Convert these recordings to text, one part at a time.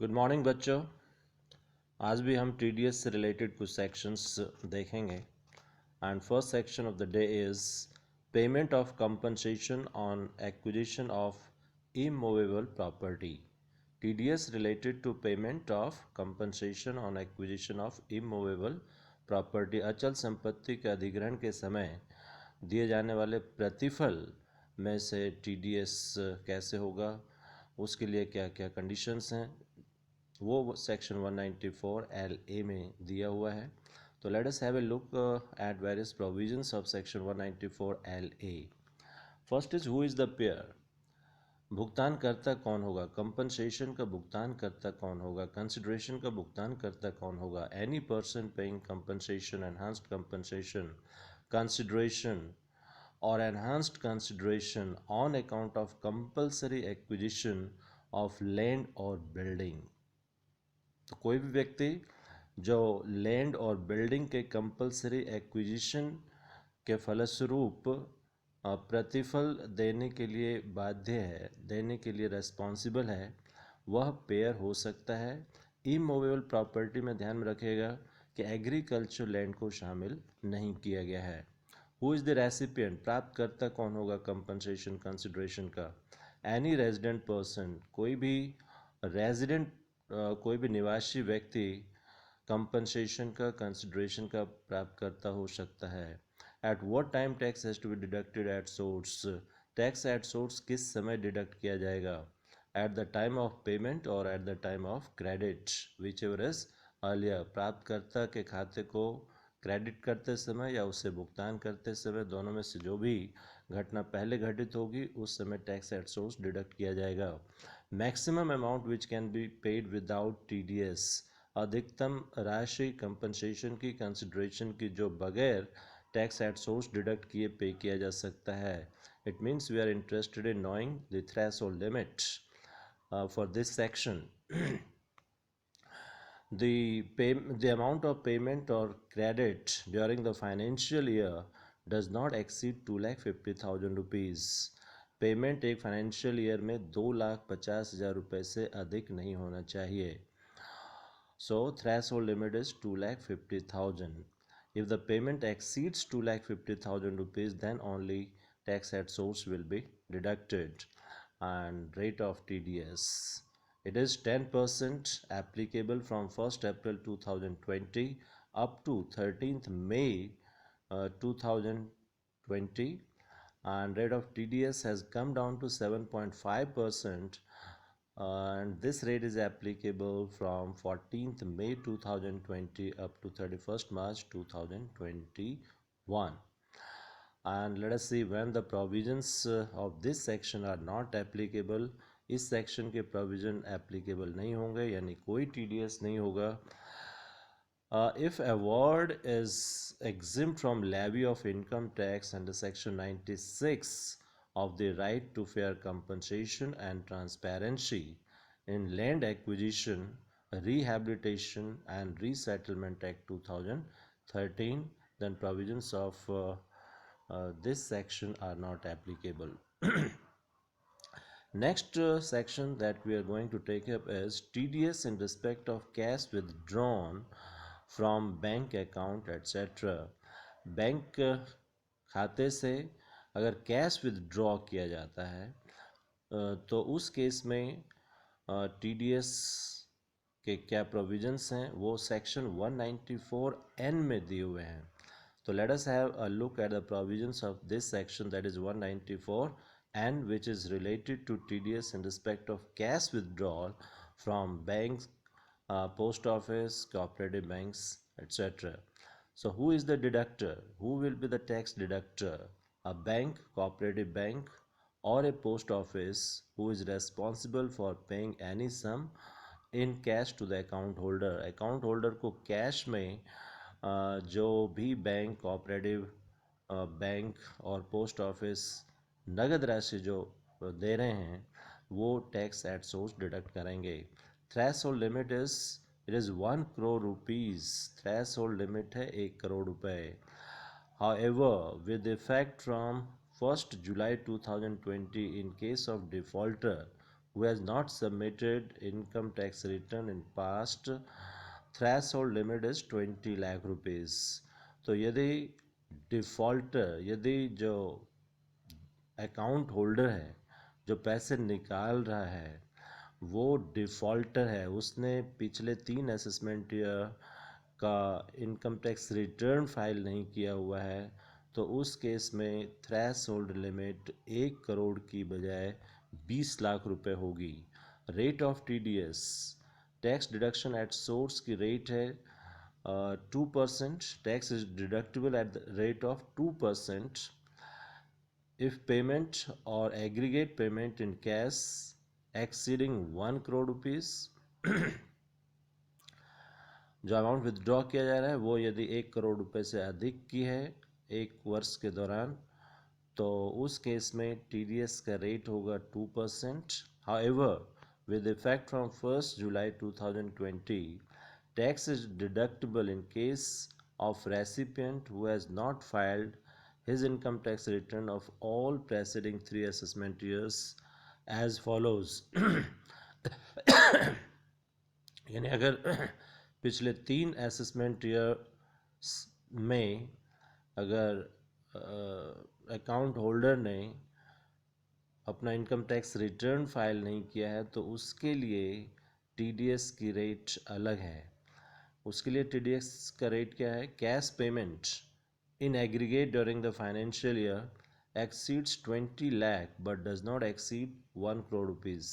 Good morning बच्चों। आज भी हम टीडीएस से रिलेटेड कुछ सेक्शंस देखेंगे। And first section of the day is payment of compensation on acquisition of immovable property. TDS related to payment of compensation on acquisition of immovable property. अचल संपत्ति के अधिग्रहण के समय दिए जाने वाले प्रतिफल में से टीडीएस कैसे होगा, उसके लिए क्या क्या कंडीशंस हैं, वो सेक्शन 194 एल ए में दिया हुआ है। तो let us have a look at various provisions of section 194 L A. First is who is the pair. भुगतानकर्ता कौन होगा, कंपनसेशन का भुगतानकर्ता कौन होगा, कंसिडरेशन का भुगतानकर्ता कौन होगा। Any person paying compensation, enhanced compensation, consideration और enhanced consideration on account of compulsory acquisition of land और बिल्डिंग। तो कोई भी व्यक्ति जो लैंड और बिल्डिंग के कंपलसरी एक्विजिशन के फलस्वरूप प्रतिफल देने के लिए बाध्य है, देने के लिए रेस्पॉन्सिबल है, वह पेयर हो सकता है। इमूवेबल प्रॉपर्टी में ध्यान में रखिएगा कि एग्रीकल्चर लैंड को शामिल नहीं किया गया है। हु इज़ द रेसिपिएंट, प्राप्तकर्ता कौन होगा कंपनसेशन कंसिडरेशन का। एनी रेजिडेंट पर्सन, कोई भी रेजिडेंट, कोई भी निवासी व्यक्ति कंपनसेशन का कंसिडरेशन का प्राप्तकर्ता हो सकता है। At what time tax has to be deducted at source. Tax at source किस समय डिडक्ट किया जाएगा, at the time of payment और at the time of credit, whichever is earlier. प्राप्तकर्ता के खाते को क्रेडिट करते समय या उसे भुगतान करते समय, दोनों में से जो भी घटना पहले घटित होगी उस समय टैक्स एट सोर्स डिडक्ट किया जाएगा। Maximum amount which can be paid without TDS. अधिकतम राशि कंपनसेशन की, कंसिडरेशन की, जो बगैर टैक्स एट सोर्स डिडक्ट किए पे किया जा सकता है। It means we are interested in knowing the threshold limit for this section. The amount of payment or credit during the financial year does not exceed 2,50,000 rupees. Payment एक financial year में 2,50,000 रुपये से अधिक नहीं होना चाहिए। So threshold limit is 2,50,000. If the payment exceeds 2,50,000 rupees, then only tax at source will be deducted. And rate of TDS, it is 10% applicable from 1st April 2020 up to 13th May 2020, and rate of TDS has come down to 7.5%, and this rate is applicable from 14th May 2020 up to 31st March 2021. And let us see when the provisions of this section are not applicable. इस section के provision applicable नहीं होंगे, यानी कोई TDS नहीं होगा। If award is exempt from levy of income tax under section 96 of the right to fair compensation and transparency in land acquisition, rehabilitation and resettlement act 2013, then provisions of this section are not applicable. Next section that we are going to take up is TDS in respect of cash withdrawn from bank account etc. Bank खाते से अगर cash withdraw किया जाता है तो उस case में TDS के क्या प्रोविजंस हैं, वो सेक्शन 194N में दिए हुए हैं। तो let us have a look at the provisions of this section, that is 194N, which is related to TDS in respect of cash withdrawal from banks, post office, cooperative banks, etc. So who is the deductor? Who will be the tax deductor? A bank, cooperative bank or a post office who is responsible for paying any sum in cash to the account holder. account holder को cash में जो भी bank, cooperative bank और post office नगद राशि जो दे रहे हैं वो टैक्स एट सोर्स डिडक्ट करेंगे। Threshold limit it is 1 crore rupees। Threshold limit है 1 करोड़ रुपए। However, with effect from 1st July 2020, in case of defaulter who has not submitted income tax return in past, threshold limit is 20 lakh rupees. तो यदि defaulter, यदि जो account holder है जो पैसे निकाल रहा है वो डिफ़ॉल्टर है, उसने पिछले 3 असेसमेंट ईयर का इनकम टैक्स रिटर्न फाइल नहीं किया हुआ है, तो उस केस में थ्रेशोल्ड लिमिट 1 करोड़ की बजाय 20 लाख रुपए होगी। Rate of TDS, tax deduction at source की रेट है 2%। Tax is deductible at the rate of 2% if payment or aggregate payment in cash exceeding 1 crore rupees। जो अमाउंट विदड्रॉ किया जा रहा है वो यदि 1 करोड़ रुपए से अधिक की है एक वर्ष के दौरान, तो उस केस में टीडीएस का रेट होगा 2%। However with effect from 1st July 2020, tax is deductible in case of recipient who has not filed his income tax return of all preceding 3 assessment years as follows। यानी अगर पिछले 3 assessment year में अगर account holder ने अपना income tax return file नहीं किया है तो उसके लिए टीडीएस की रेट अलग है। उसके लिए टीडीएस का रेट क्या है? Cash payment in aggregate during the financial year exceeds 20 lakh but does not exceed 1 crore rupees.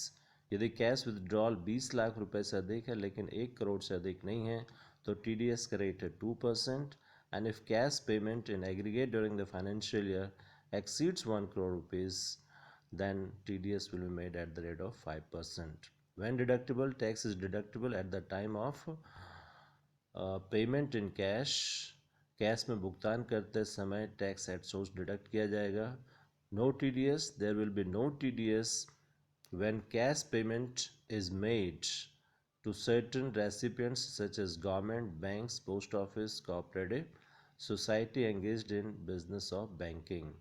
यदि कैश विदड्रॉल 20 लाख रुपए से अधिक है लेकिन 1 करोड़ से अधिक नहीं है तो टीडीएस का रेट है 2%। And if cash payment in aggregate during the financial year exceeds 1 crore rupees, then TDS will be made at the rate of 5%. When deductible, tax is deductible at the time of payment in cash. Cash में भुगतान करते समय tax at source deduct किया जाएगा। No TDS, there will be no TDS when cash payment is made to certain recipients such as government, banks, post office, cooperative society engaged in business of banking.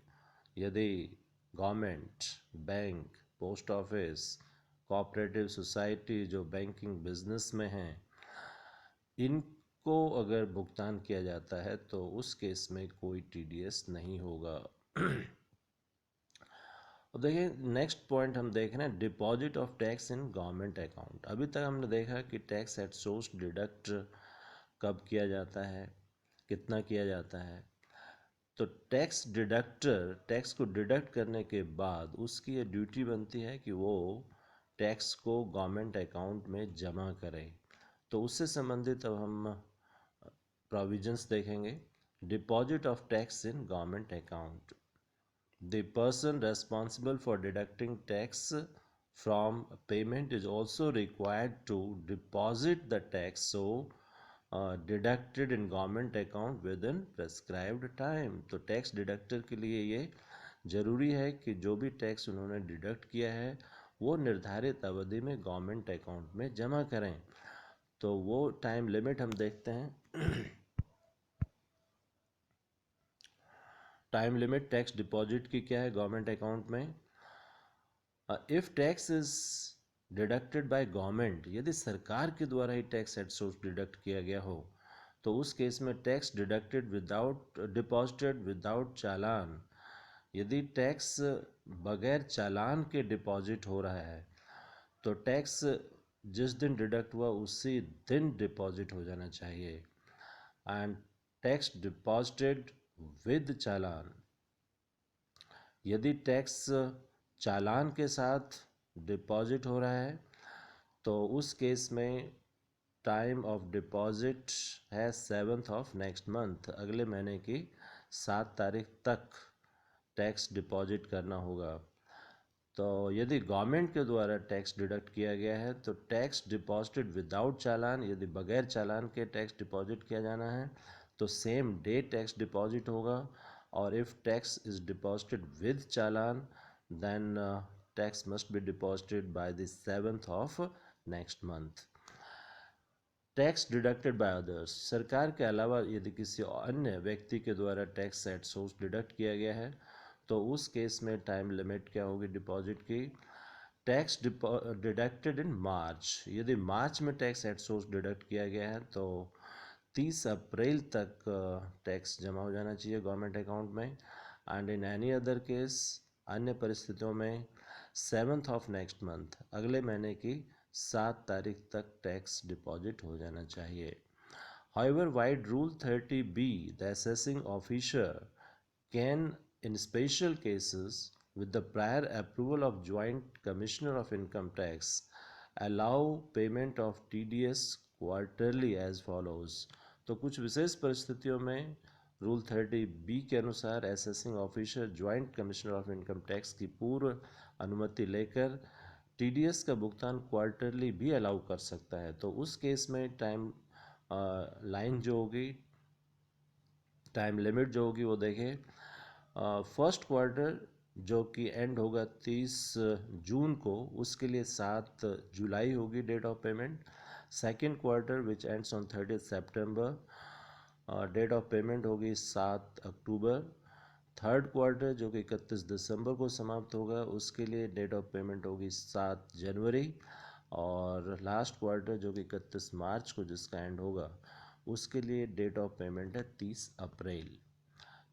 यदि government, bank, post office, cooperative society जो banking business में हैं, इनको अगर भुगतान किया जाता है तो उस केस में कोई टीडीएस नहीं होगा। अब देखिए नेक्स्ट पॉइंट हम देख रहे हैं deposit of tax in government account. अभी तक हमने देखा कि टैक्स एट सोर्स डिडक्ट कब किया जाता है, कितना किया जाता है। तो टैक्स डिडक्टर टैक्स को डिडक्ट करने के बाद उसकी ये ड्यूटी बनती है कि वो टैक्स को गवर्नमेंट अकाउंट में जमा करे। तो उससे संबंधित अब हम प्रोविजंस देखेंगे। Deposit of tax in government account, the person responsible for deducting tax from payment is also required to deposit the tax so deducted in government account within prescribed time. तो tax deductor के लिए ये जरूरी है कि जो भी tax उन्होंने डिडक्ट किया है वो निर्धारित अवधि में गवर्नमेंट अकाउंट में जमा करें। तो वो टाइम लिमिट हम देखते हैं। टाइम लिमिट टैक्स डिपॉजिट की क्या है गवर्नमेंट अकाउंट में? If tax is deducted by government, यदि सरकार के द्वारा ही टैक्स एट सोर्स डिडक्ट किया गया हो तो उस केस में tax deducted without deposited without challan. यदि टैक्स बगैर चालान के डिपॉजिट हो रहा है तो टैक्स जिस दिन डिडक्ट हुआ उसी दिन डिपॉजिट हो जाना चाहिए। एंड टैक्स डिपॉजिटेड विद चालान, यदि टैक्स चालान के साथ डिपॉजिट हो रहा है तो उस केस में टाइम ऑफ डिपॉजिट है 7th ऑफ नेक्स्ट मंथ, अगले महीने की 7 तारीख तक टैक्स डिपॉजिट करना होगा। तो यदि गवर्नमेंट के द्वारा टैक्स डिडक्ट किया गया है तो टैक्स डिपॉजिटेड विदाउट चालान, यदि बगैर चालान के टैक्स डिपॉजिट किया जाना है तो सेम डे टैक्स डिपॉजिट होगा। और if tax is deposited with challan then tax must be deposited by the 7th of next month. Tax deducted by others, सरकार के अलावा यदि किसी अन्य व्यक्ति के द्वारा टैक्स एट सोर्स डिडक्ट किया गया है तो उस केस में टाइम लिमिट क्या होगी डिपॉजिट की? टैक्स डिडक्टेड इन मार्च, यदि मार्च में टैक्स एट सोर्स डिडक्ट किया गया है तो 30 अप्रैल तक टैक्स जमा हो जाना चाहिए गवर्नमेंट अकाउंट में। And in any other case, अन्य परिस्थितियों में 7th ऑफ नेक्स्ट मंथ, अगले महीने की 7 तारीख तक टैक्स डिपॉजिट हो जाना चाहिए। However, White Rule 30B, the assessing officer can, in special cases, with the prior approval of Joint Commissioner of Income Tax, allow payment of TDS quarterly as follows। तो कुछ विशेष परिस्थितियों में रूल 30B के अनुसार assessing officer joint commissioner of income tax की पूर्व अनुमति लेकर TDS का भुगतान क्वार्टरली भी अलाउ कर सकता है। तो उस केस में टाइम लाइन जो होगी, टाइम लिमिट जो होगी वो देखें, फर्स्ट क्वार्टर जो कि एंड होगा 30 जून को, उसके लिए 7 जुलाई होगी date of payment. Second quarter which ends on 30 सितंबर, डेट ऑफ पेमेंट होगी 7 अक्टूबर। थर्ड क्वार्टर जो कि 31 दिसंबर को समाप्त होगा, उसके लिए डेट ऑफ पेमेंट होगी 7 जनवरी। और लास्ट क्वार्टर जो कि 31 मार्च को जिसका एंड होगा, उसके लिए डेट ऑफ पेमेंट है 30 April.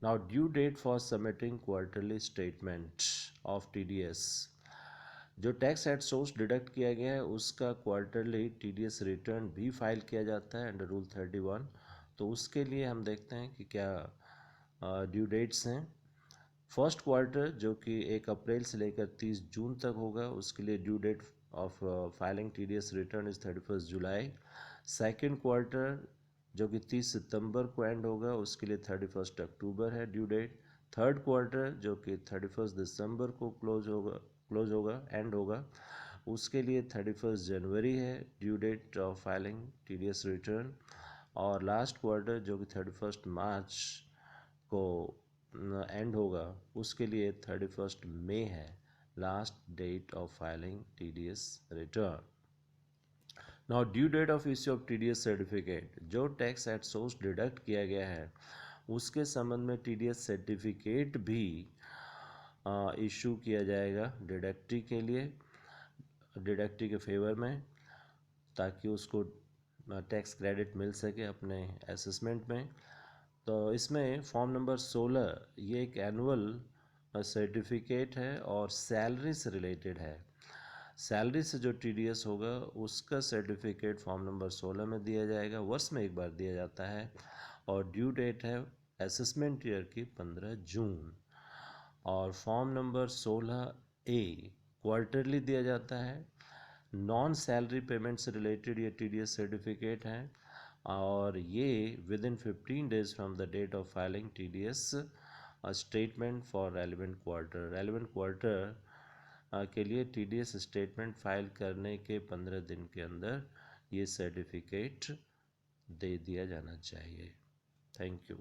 Now due date for submitting quarterly statement of TDS, जो टैक्स एट सोर्स डिडक्ट किया गया है उसका क्वार्टरली TDS रिटर्न भी फाइल किया जाता है अंडर रूल 31। तो उसके लिए हम देखते हैं कि क्या ड्यू डेट्स हैं। फर्स्ट क्वार्टर जो कि 1 अप्रैल से लेकर 30 जून तक होगा, उसके लिए due date of filing TDS return is 31 जुलाई। सेकेंड क्वार्टर जो कि 30 सितंबर को एंड होगा, उसके लिए 31 अक्टूबर है ड्यू डेट। थर्ड क्वार्टर जो कि 31 दिसंबर को क्लोज होगा एंड होगा, उसके लिए 31 जनवरी है due date of filing TDS return. और लास्ट क्वार्टर जो कि 31 मार्च को एंड होगा, उसके लिए 31 मई है last date of filing TDS return. Now due date of issue of TDS certificate, जो टैक्स एट सोर्स डिडक्ट किया गया है उसके संबंध में TDS सर्टिफिकेट भी इशू किया जाएगा डिडक्टी के लिए, डिडक्टी के फेवर में, ताकि उसको टैक्स क्रेडिट मिल सके अपने असेसमेंट में। तो इसमें फॉर्म नंबर 16 ये एक एनुअल सर्टिफिकेट है और सैलरी से रिलेटेड है। सैलरी से जो TDS होगा उसका सर्टिफिकेट फॉर्म नंबर 16 में दिया जाएगा, वर्ष में एक बार दिया जाता है। और ड्यू डेट है असेसमेंट ईयर की 15 जून। और फॉर्म नंबर 16A क्वार्टरली दिया जाता है। नॉन सैलरी पेमेंट से रिलेटेड ये TDS सर्टिफिकेट हैं और ये within 15 days from the date of filing TDS statement for relevant quarter के लिए TDS स्टेटमेंट फाइल करने के 15 दिन के अंदर ये सर्टिफिकेट दे दिया जाना चाहिए। Thank you.